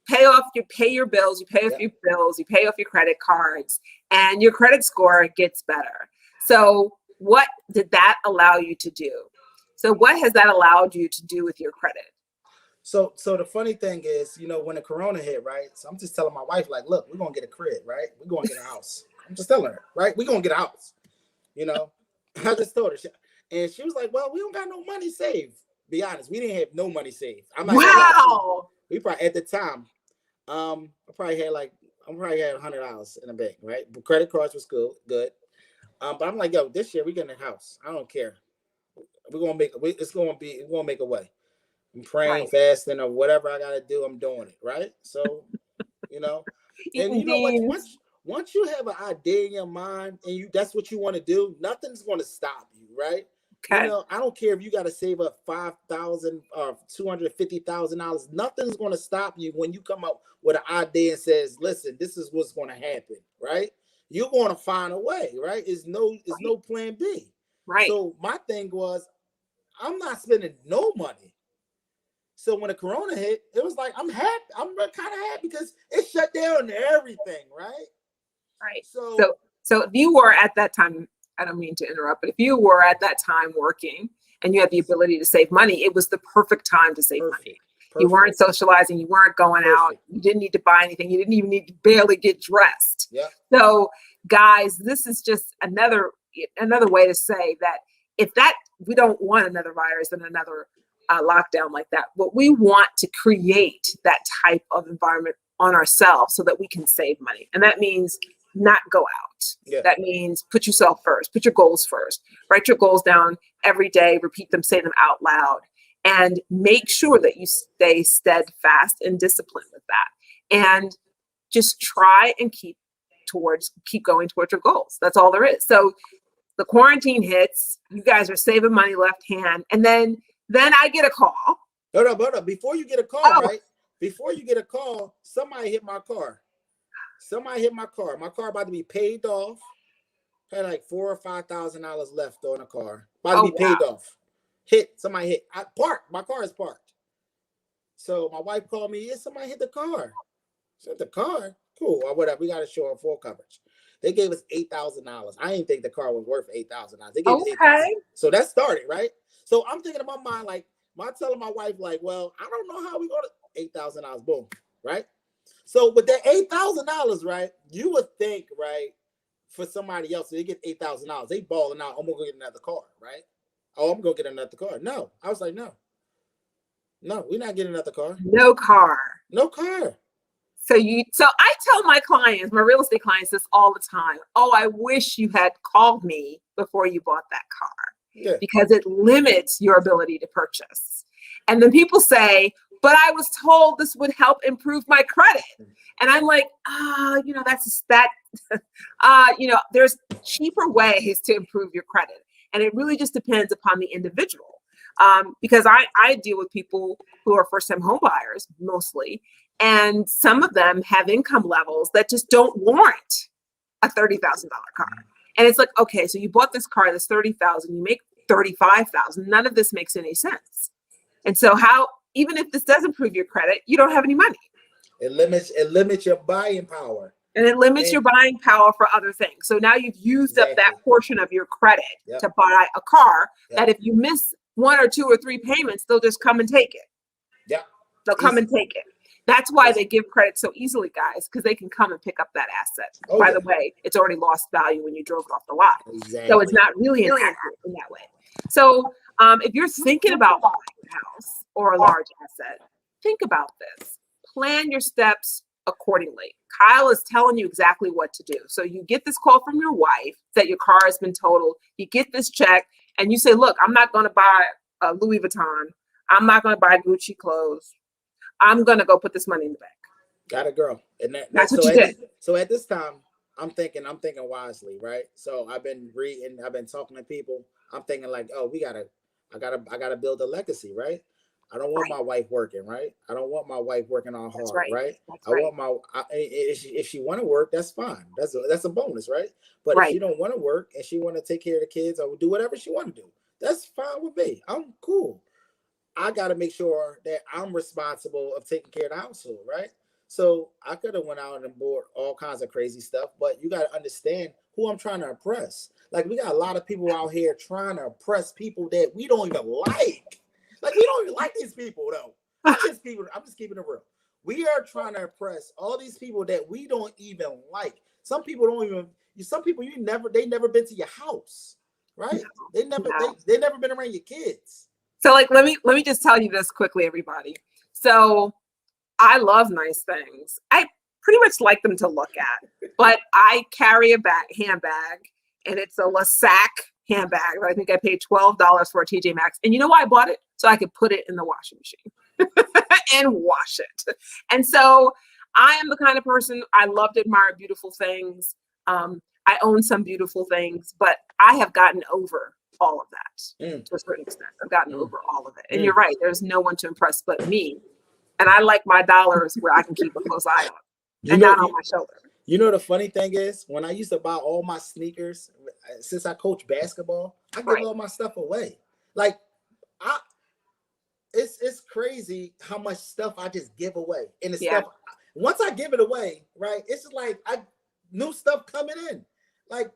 pay your bills, you pay off your bills, you pay off your credit cards, and your credit score gets better. So what did that allow you to do? So what has that allowed you to do with your credit? So the funny thing is, when the corona hit, right? So I'm just telling my wife, like, look, we're gonna get a crib, right? We're gonna get a house. I'm just telling her, right? We're gonna get a house. I just told her, and she was like, well, we don't got no money saved. Be honest, we didn't have no money saved. I'm not gonna lie to you. We probably at the time, I probably had $100 in the bank, right? But credit cards was good. But I'm like, yo, this year we getting a house. I don't care. We're gonna make we're gonna make a way. I'm praying, fasting, or whatever I gotta do. I'm doing it, right? So, and you know what? Once you have an idea in your mind and that's what you want to do, nothing's gonna stop you, right? Okay. I don't care if you got to save up $5,000 or $250,000. Nothing's gonna stop you when you come up with an idea and says, "Listen, this is what's gonna happen," right? You're gonna find a way, right? It's no plan B. Right. So my thing was, I'm not spending no money. So when the corona hit, it was like, I'm happy. I'm kind of happy because it shut down everything, right? Right. So if you were at that time, I don't mean to interrupt, but if you were at that time working and you had the ability to save money, it was the perfect time to save money. You weren't socializing, you weren't going out, you didn't need to buy anything, you didn't even need to barely get dressed. Yeah. So guys, this is just another way to say that we don't want another virus and another lockdown like that. What we want to create that type of environment on ourselves so that we can save money. And that means not go out. Yeah. That means put yourself first, put your goals first, write your goals down every day, repeat them, say them out loud, and make sure that you stay steadfast and disciplined with that. And just try and keep going towards your goals. That's all there is. So the quarantine hits, you guys are saving money left hand, and then I get a call. No. Before you get a call, right? Before you get a call, somebody hit my car. My car about to be paid off. Had like $4,000 or $5,000 left on the car. About to be paid off. Somebody hit. My car is parked. So my wife called me. Yeah, somebody hit the car. I said, the car? Cool. Or whatever. We got to show her full coverage. They gave us $8,000. I didn't think the car was worth $8,000. They gave us $8,000. So that started, right? So I'm thinking in my mind, like, telling my wife, like, well, I don't know how we go to $8,000. Boom, right? So with that $8,000, right, you would think, right, for somebody else, they get $8,000. They balling out. I'm gonna get another car, right? Oh, I'm gonna get another car. No, I was like, no, we're not getting another car. No car. So I tell my clients, my real estate clients, this all the time. Oh, I wish you had called me before you bought that car, because it limits your ability to purchase. And then people say, but I was told this would help improve my credit. And I'm like, there's cheaper ways to improve your credit. And it really just depends upon the individual. Because I deal with people who are first-time home buyers mostly, and some of them have income levels that just don't warrant a $30,000 car. And it's like, okay, so you bought this car that's $30,000, you make $35,000. None of this makes any sense. And so even if this does improve your credit, you don't have any money. It limits your buying power. And it limits your buying power for other things. So now you've used up that portion of your credit to buy a car that if you miss 1 or 2 or 3 payments, they'll just come and take it. Yeah. They'll come and take it. That's why they give credit so easily, guys, because they can come and pick up that asset. By the way, it's already lost value when you drove it off the lot. Exactly. So it's not really an asset in that way. So if you're thinking about buying a house or a large asset, think about this. Plan your steps accordingly. Kyle is telling you exactly what to do. So you get this call from your wife that your car has been totaled. You get this check and you say, look, I'm not going to buy Louis Vuitton. I'm not going to buy Gucci clothes. I'm going to go put this money in the bank. Got it, girl. And that's what you did. So at this time, I'm thinking wisely, right? So I've been reading, I've been talking to people. I'm thinking like, oh, I gotta build a legacy, right? I don't want Right. my wife working, right? I don't want my wife working on That's hard, right. right? That's I right. want my if she want to work, that's fine. That's a bonus, right? But if Right. she don't want to work and she want to take care of the kids or do whatever she want to do, that's fine with me. I'm cool. I got to make sure that I'm responsible of taking care of the household, right? So I could have went out and bought all kinds of crazy stuff, but you got to understand who I'm trying to impress. Like we got a lot of people out here trying to impress people that we don't even like. Like we don't even like these people though. I'm just keeping it real. We are trying to impress all these people that we don't even like. Some people don't even. Some people they never been to your house, right? They never No. they never been around your kids. So like let me just tell you this quickly, everybody. So I love nice things. I pretty much like them to look at, but I carry a handbag, and it's a Lasac handbag. I think I paid $12 for a TJ Maxx. And you know why I bought it? So I could put it in the washing machine and wash it. And so I am the kind of person, I love to admire beautiful things. I own some beautiful things, but I have gotten over all of that to a certain extent. I've gotten over all of it. And you're right, there's no one to impress but me. And I like my dollars where I can keep a close eye on not on my shoulder. You know, the funny thing is, when I used to buy all my sneakers, since I coach basketball, I give all my stuff away. Like, it's crazy how much stuff I just give away. And the stuff, once I give it away, right, it's just like new stuff coming in. Like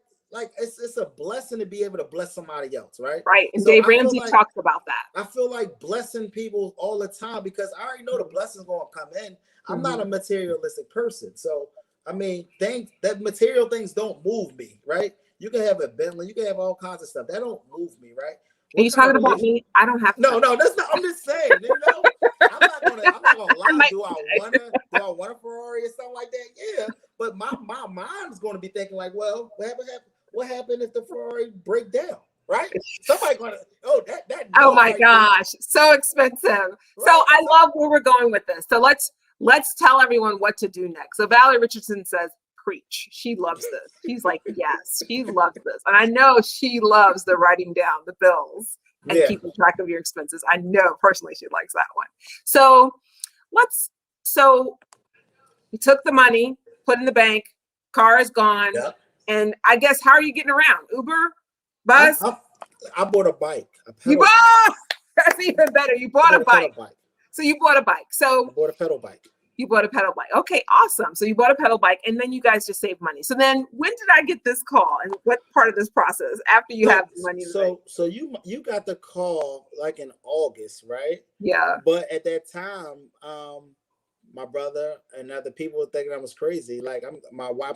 it's a blessing to be able to bless somebody else, right? Right. And so Dave Ramsey talks about that. I feel like blessing people all the time because I already know the blessing's gonna come in. I'm not a materialistic person. So I mean, that material things don't move me, right? You can have a Bentley, you can have all kinds of stuff. That don't move me, right? Are you talking about me? I don't have to. No, that's not. I'm just saying, you know. I'm not gonna lie. Do I want a Ferrari or something like that? Yeah. But my mind's gonna be thinking like, well, what happened if the Ferrari break down? Right? Somebody gonna that oh my gosh, so expensive. Right? So I love where we're going with this. So let's tell everyone what to do next. So Valerie Richardson says, preach. She loves this. She's like, yes, she loves this. And I know she loves the writing down the bills and keeping track of your expenses. I know personally she likes that one. So you took the money, put in the bank, car is gone. Yep. And I guess, how are you getting around? Uber? Bus? I bought a bike. That's even better. You bought a bike. So you bought a bike. So I bought a pedal bike. You bought a pedal bike. Okay, awesome. So you bought a pedal bike, and then you guys just saved money. So then, when did I get this call, and what part of this process after you have the money? So you got the call like in August, right? Yeah. But at that time, my brother and other people were thinking I was crazy. Like I'm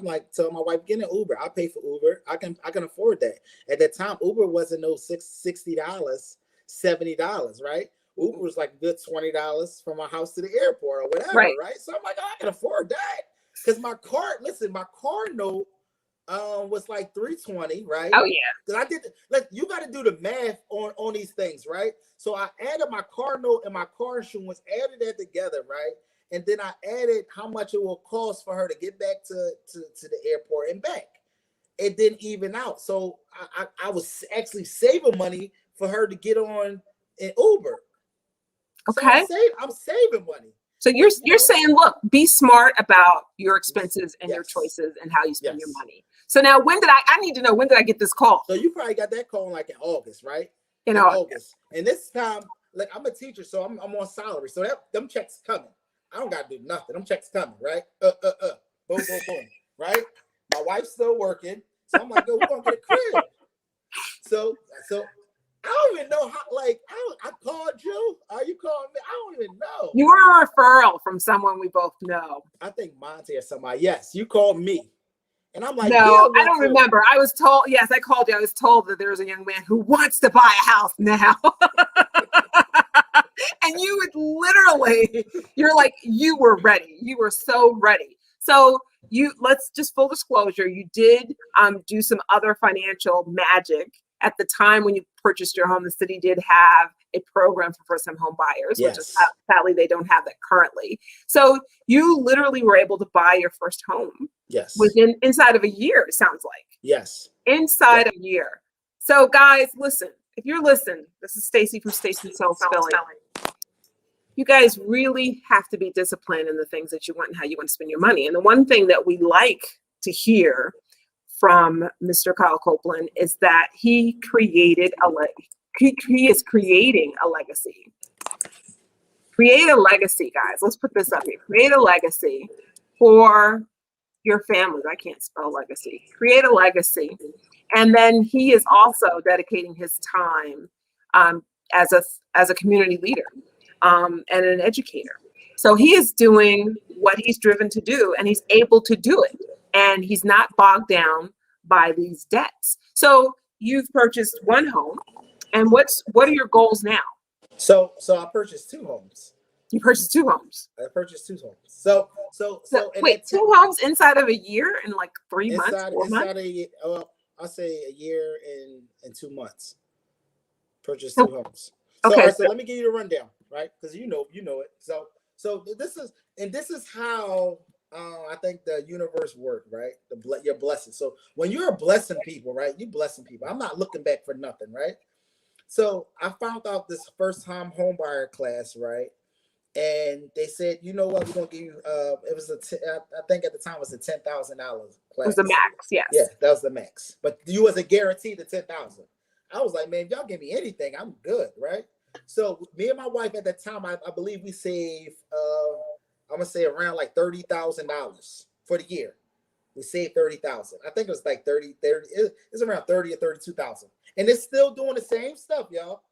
like telling my wife, get an Uber. I'll pay for Uber. I can afford that. At that time, Uber wasn't no $60, $70, right? Uber was like a good $20 from my house to the airport or whatever, right? So I'm like, I can afford that because my car note was like $320, right? Oh yeah. Because I did like you got to do the math on these things, right? So I added my car note and my car insurance, added that together, right? And then I added how much it will cost for her to get back to the airport and back. It didn't even out. So I was actually saving money for her to get on an Uber. Okay. So I'm saving money. So you're saying, look, be smart about your expenses and your choices and how you spend your money. So now when did I need to know, when did I get this call? So you probably got that call like in August, right? In August. And this time, like I'm a teacher, so I'm on salary. So them checks coming. I don't got to do nothing. Them checks coming, right? Boom, boom, boom, right? My wife's still working. So I'm like, we're going to get a crib. So I don't even know how, like, I called you. Are you calling me? I don't even know. You were a referral from someone we both know. I think Monty or somebody. Yes, you called me. And I'm like, no, I don't remember. I was told, yes, I called you. I was told that there was a young man who wants to buy a house now. And you would literally, you're like, you were ready. You were so ready. So let's just full disclosure, you did do some other financial magic. At the time when you purchased your home, the city did have a program for first-time home buyers, which is sadly they don't have that currently. So you literally were able to buy your first home. Yes. Inside of a year, it sounds like. Yes. Inside a year. So guys, listen. If you're listening, this is Stacy from Stacy Sells Spelling. you guys really have to be disciplined in the things that you want and how you want to spend your money. And the one thing that we like to hear from Mr. Kyle Copeland is that he is creating a legacy. Create a legacy, guys. Let's put this up here. Create a legacy for your families. I can't spell legacy. Create a legacy. And then he is also dedicating his time as a community leader and an educator. So he is doing what he's driven to do, and he's able to do it. And he's not bogged down by these debts. So you've purchased one home, and what are your goals now? So I purchased 2 homes. You purchased 2 homes. I purchased 2 homes. So wait, 2 homes inside of a year in like 3 months, 4 months? I'll say a year and 2 months. Purchased So- 2 homes. So, Okay. all right, so let me give you the rundown, right? Because you know it. So this is how I think the universe works, right? Your blessing. So when you're blessing people, right? You blessing people. I'm not looking back for nothing, right? So I found out this first time home buyer class, right? And they said, you know what, we're gonna give you. It was I think at the time it was a $10,000 class. It was the max, yes. Yeah, that was the max. But you wasn't guaranteed the 10,000. I was like, man, if y'all give me anything, I'm good, right? So me and my wife at that time, I believe we saved, I'm gonna say around like $30,000 for the year. We saved 30,000. I think it was like 30. It's around 30 or 32,000, and it's still doing the same stuff, y'all.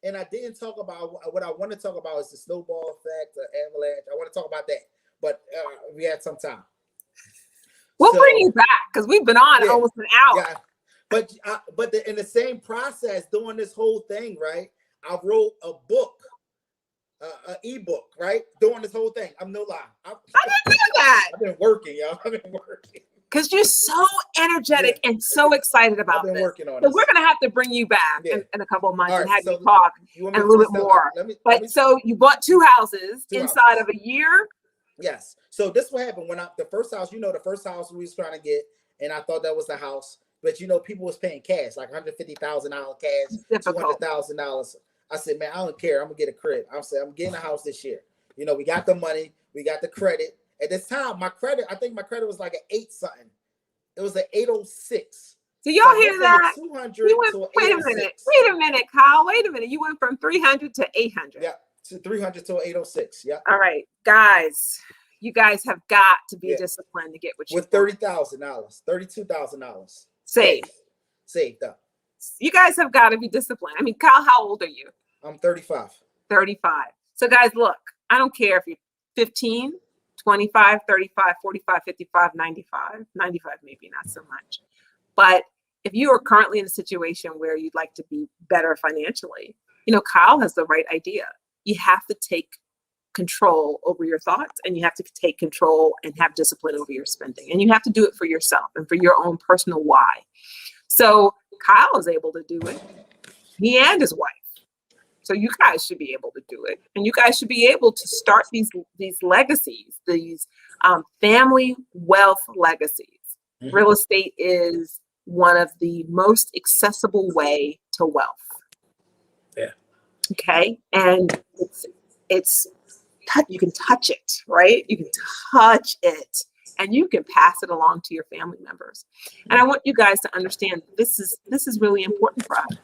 And I didn't talk about what I want to talk about is the snowball effect, the avalanche. I want to talk about that, but we had some time. We'll bring you back because we've been on almost an hour. Yeah, but in the same process, doing this whole thing, right? I wrote a book, an ebook, right? Doing this whole thing. I'm no lie. I didn't know that. I've been working, y'all. I've been working. Because you're so energetic and so excited about I've been this. working on So this. we're going to have to bring you back in a couple of months All and right, have so you talk you a little bit more. So you bought 2 houses inside of a year? Yes. So this what happened when the first house, the first house we was trying to get, and I thought that was the house, but people was paying cash, like $150,000 cash, $200,000. I said, man, I don't care. I'm gonna get a credit. I'm getting a house this year. We got the money, we got the credit. At this time, I think my credit was like an 8 something. It was an 806. Do y'all hear that? 200 wait a minute, Kyle. Wait a minute. You went from 300 to 800. Yeah, to 300 to 806. Yeah. All right, guys. You guys have got to be disciplined to get what you with $30,000, $32,000 saved up. You guys have got to be disciplined. I mean, Kyle, how old are you? I'm 35. 35. So, guys, look. I don't care if you're 15, 25, 35, 45, 55, 95. 95, maybe not so much. But if you are currently in a situation where you'd like to be better financially, Kyle has the right idea. You have to take control over your thoughts, and you have to take control and have discipline over your spending. And you have to do it for yourself and for your own personal why. So Kyle is able to do it. He and his wife. So you guys should be able to do it. And you guys should be able to start these legacies, these family wealth legacies. Mm-hmm. Real estate is one of the most accessible way to wealth. Yeah. Okay. And it's you can touch it, right? You can touch it, and you can pass it along to your family members. And I want you guys to understand this is really important for us.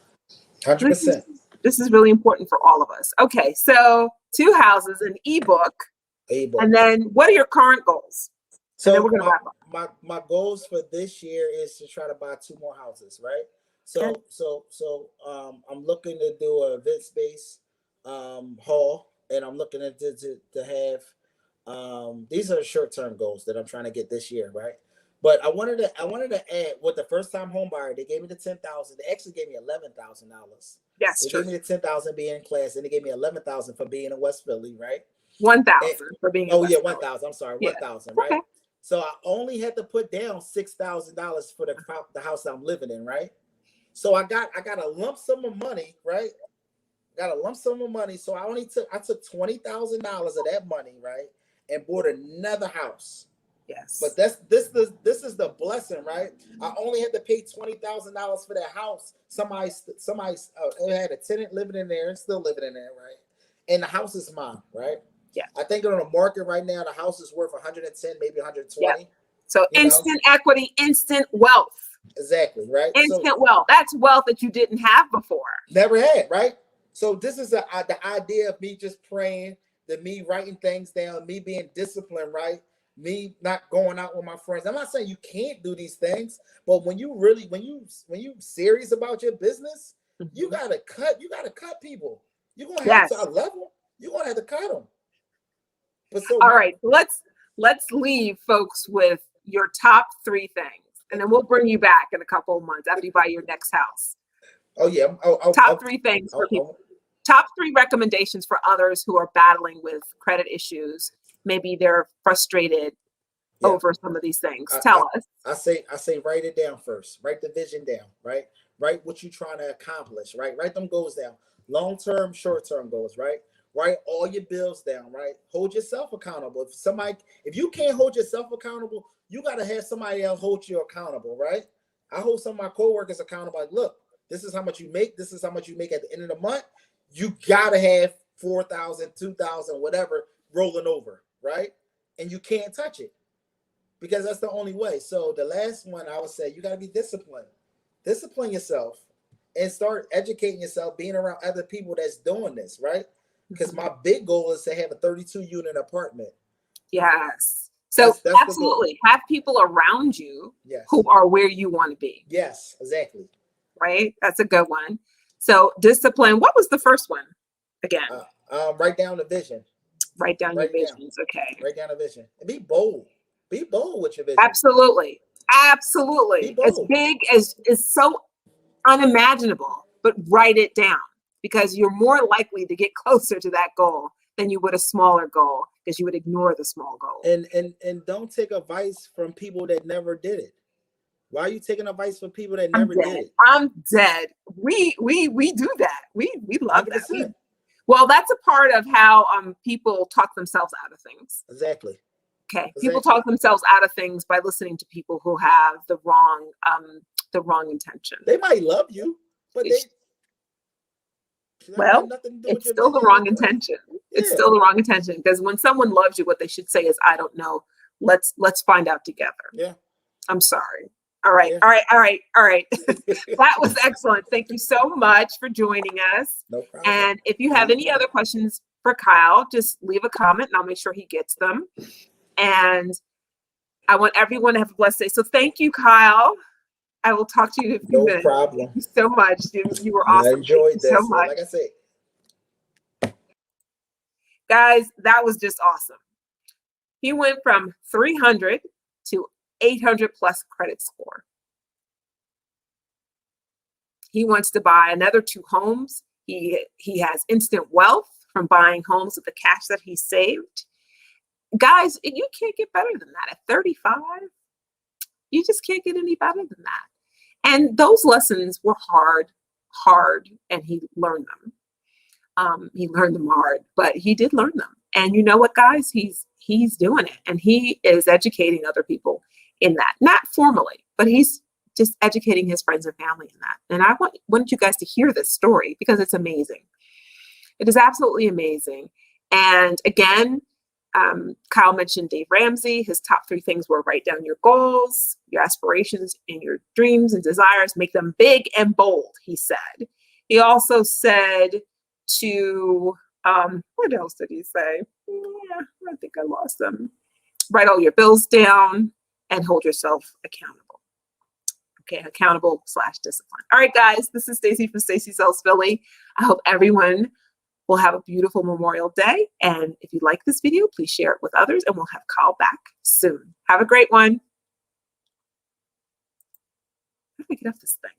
100%. This is really important for all of us. Okay, so 2 houses, an ebook, and then what are your current goals? So we're gonna wrap up. My goals for this year is to try to buy 2 more houses, right? So I'm looking to do an event space hall, and I'm looking to have these are short-term goals that I'm trying to get this year, right? But I wanted to add with the first time home buyer, they gave me the $10,000. They actually gave me $11,000. Yes, they gave me the $10,000 being in class, and they gave me $11,000 for being in West Philly, right? 1,000 for being. Oh yeah, 1,000. I'm sorry, 1,000, right? Okay. So I only had to put down $6,000 for the house I'm living in, right? So I got a lump sum of money, right? Got a lump sum of money. So I took $20,000 of that money, right, and bought another house. Yes. But this is the blessing, right? I only had to pay $20,000 for that house. Somebody had a tenant living in there and still living in there, right? and the house is mine, right? Yeah. I think on the market right now, the house is worth 110, maybe 120. Yeah. So you know? instant equity, instant wealth. Exactly, right? Instant wealth. That's wealth that you didn't have before. Never had, right? So this is the idea of me just praying, that me writing things down, me being disciplined, right? Me not going out with my friends. I'm not saying you can't do these things, but when you serious about your business, you gotta cut people. You're gonna have to a level. You're gonna have to cut them. But so all right, let's leave folks with your top 3 things, and then we'll bring you back in a couple of months after you buy your next house. Oh yeah. Top 3 things for people. Top 3 recommendations for others who are battling with credit issues. Maybe they're frustrated over some of these things. Tell us. I say write it down first. Write the vision down, right? Write what you're trying to accomplish, right? Write them goals down. Long-term, short-term goals, right? Write all your bills down, right? Hold yourself accountable. If you can't hold yourself accountable, you got to have somebody else hold you accountable, right? I hold some of my coworkers accountable. Like, look, this is how much you make. This is how much you make at the end of the month. You got to have 4,000, 2,000, whatever rolling over, right? And you can't touch it because that's the only way. So the last one, I would say, you got to be disciplined. Discipline yourself and start educating yourself, being around other people that's doing this, right? Because my big goal is to have a 32-unit apartment. Yes. So that's absolutely have people around you who are where you want to be. Yes, exactly. Right? That's a good one. So discipline. What was the first one again? Write down the vision. Write down your visions. Okay. Write down a vision. And be bold. Be bold with your vision. Absolutely. Absolutely. As big as is so unimaginable, but write it down because you're more likely to get closer to that goal than you would a smaller goal because you would ignore the small goal. And don't take advice from people that never did it. Why are you taking advice from people that never did it? I'm dead. We do that. We love 100%. That. Well, that's a part of how people talk themselves out of things. Exactly. Okay. Exactly. People talk themselves out of things by listening to people who have the wrong intention. They might love you, but it's still the wrong intention. Yeah. It's still the wrong intention because when someone loves you, what they should say is, "I don't know. Let's find out together." Yeah. I'm sorry. All right. Yeah. All right. That was excellent. Thank you so much for joining us. No problem. And if you have any other questions for Kyle, just leave a comment and I'll make sure he gets them. And I want everyone to have a blessed day. So thank you, Kyle. I will talk to you in a few minutes. No problem. Thank you so much. You were awesome. I enjoyed this so much. Like I said. Guys, that was just awesome. He went from 300 to 800 plus credit score. He wants to buy another 2 homes. He has instant wealth from buying homes with the cash that he saved. Guys, you can't get better than that at 35. You just can't get any better than that. And those lessons were hard, and he learned them. He learned them hard, but he did learn them. And you know what, guys? He's doing it, and he is educating other people in that. Not formally, but he's just educating his friends and family in that. And I want you guys to hear this story because it's amazing. It is absolutely amazing. And again, Kyle mentioned Dave Ramsey. His top 3 things were write down your goals, your aspirations, and your dreams and desires. Make them big and bold, he said. He also said to, what else did he say? Yeah, I think I lost them. Write all your bills down and hold yourself accountable. Okay, accountable/discipline. All right, guys, this is Stacy from Stacy Sells Philly. I hope everyone will have a beautiful Memorial Day. And if you like this video, please share it with others and we'll have Kyle back soon. Have a great one. How do I get off this thing?